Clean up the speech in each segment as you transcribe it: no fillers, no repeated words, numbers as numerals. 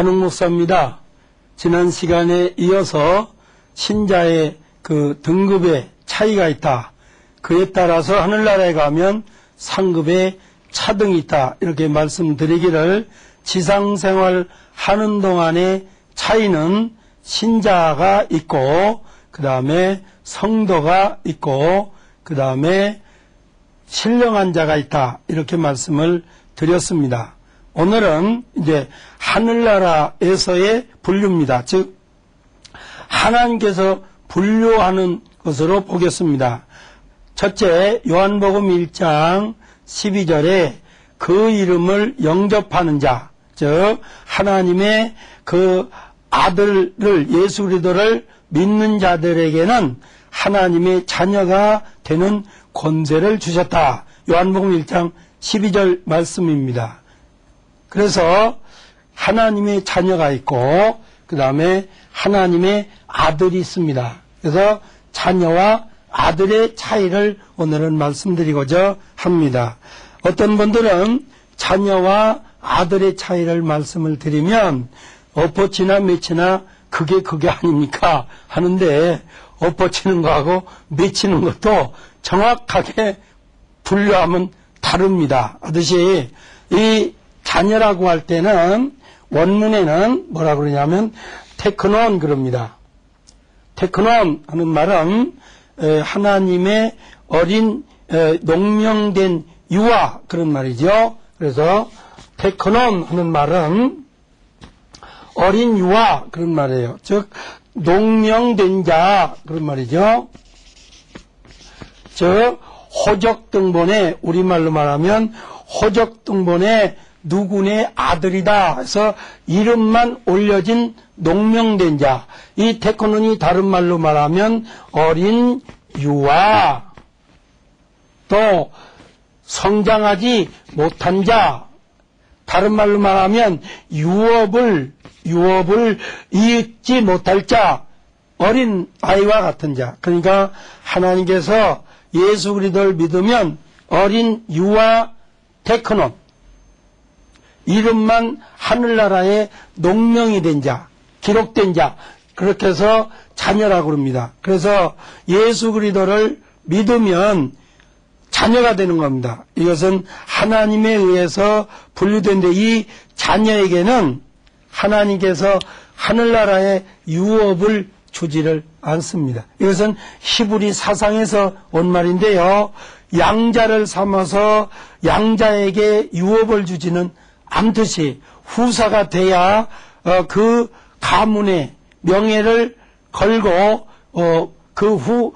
한웅 목사입니다. 지난 시간에 이어서 신자의 그 등급의 차이가 있다. 그에 따라서 하늘나라에 가면 상급의 차등이 있다. 이렇게 말씀드리기를, 지상생활 하는 동안의 차이는 신자가 있고, 그 다음에 성도가 있고, 그 다음에 신령한 자가 있다. 이렇게 말씀을 드렸습니다. 오늘은 이제 하늘나라에서의 분류입니다. 즉 하나님께서 분류하는 것으로 보겠습니다. 첫째, 요한복음 1장 12절에 그 이름을 영접하는 자, 즉 하나님의 그 아들을, 예수 그리스도를 믿는 자들에게는 하나님의 자녀가 되는 권세를 주셨다. 요한복음 1장 12절 말씀입니다. 그래서 하나님의 자녀가 있고, 그 다음에 하나님의 아들이 있습니다. 그래서 자녀와 아들의 차이를 오늘은 말씀드리고자 합니다. 어떤 분들은 자녀와 아들의 차이를 말씀을 드리면 엎어치나 매치나 그게 아닙니까 하는데, 엎어치는 거하고 매치는 것도 정확하게 분류하면 다릅니다. 하듯이 이 자녀라고 할 때는 원문에는 뭐라 그러냐면 테크논 그럽니다. 테크논 하는 말은 하나님의 어린 농명된 유아 그런 말이죠. 그래서 테크논 하는 말은 어린 유아 그런 말이에요. 즉 농명된 자 그런 말이죠. 즉 호적등본에, 우리말로 말하면 호적등본에 누구네 아들이다 해서 이름만 올려진 농명된 자, 이 테크논이 다른 말로 말하면 어린 유아, 또 성장하지 못한 자, 다른 말로 말하면 유업을 잊지 못할 자, 어린 아이와 같은 자. 그러니까 하나님께서 예수 그리스도를 믿으면 어린 유아 테크논, 이름만 하늘나라에 농명이 된 자, 기록된 자, 그렇게 해서 자녀라고 그럽니다. 그래서 예수 그리스도를 믿으면 자녀가 되는 겁니다. 이것은 하나님에 의해서 분류된데, 이 자녀에게는 하나님께서 하늘나라의 유업을 주지를 않습니다. 이것은 히브리 사상에서 온 말인데요, 양자를 삼아서 양자에게 유업을 주지는 않듯이 후사가 돼야 그 가문의 명예를 걸고 그 후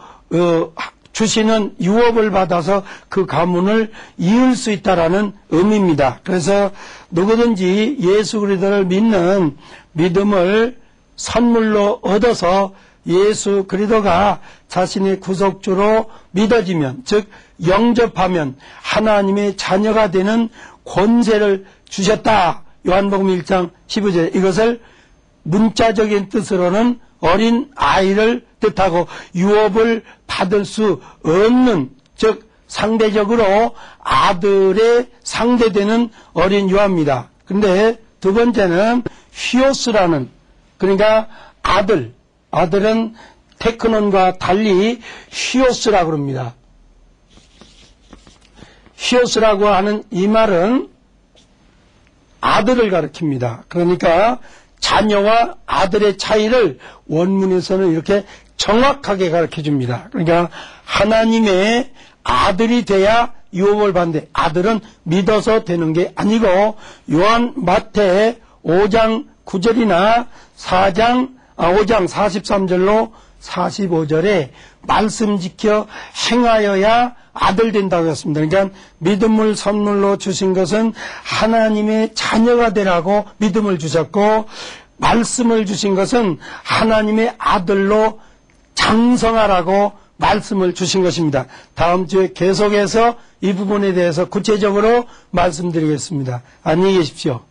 주시는 유업을 받아서 그 가문을 이을 수 있다라는 의미입니다. 그래서 누구든지 예수 그리스도를 믿는 믿음을 선물로 얻어서 예수 그리스도가 자신의 구속주로 믿어지면, 즉 영접하면 하나님의 자녀가 되는 권세를 주셨다. 요한복음 1장 15절. 이것을 문자적인 뜻으로는 어린 아이를 뜻하고 유업을 받을 수 없는, 즉 상대적으로 아들의 상대되는 어린 유아입니다. 그런데 두 번째는 히오스라는, 그러니까 아들은 테크논과 달리 히오스라고 합니다. 히오스라고 하는 이 말은 아들을 가리킵니다. 그러니까 자녀와 아들의 차이를 원문에서는 이렇게 정확하게 가르쳐줍니다. 그러니까 하나님의 아들이 돼야 유업을 받는데, 아들은 믿어서 되는 게 아니고, 요한 마태 5장 9절이나 5장 43절로 45절에 말씀 지켜 행하여야 아들 된다고 했습니다. 그러니까 믿음을 선물로 주신 것은 하나님의 자녀가 되라고 믿음을 주셨고, 말씀을 주신 것은 하나님의 아들로 장성하라고 말씀을 주신 것입니다. 다음 주에 계속해서 이 부분에 대해서 구체적으로 말씀드리겠습니다. 안녕히 계십시오.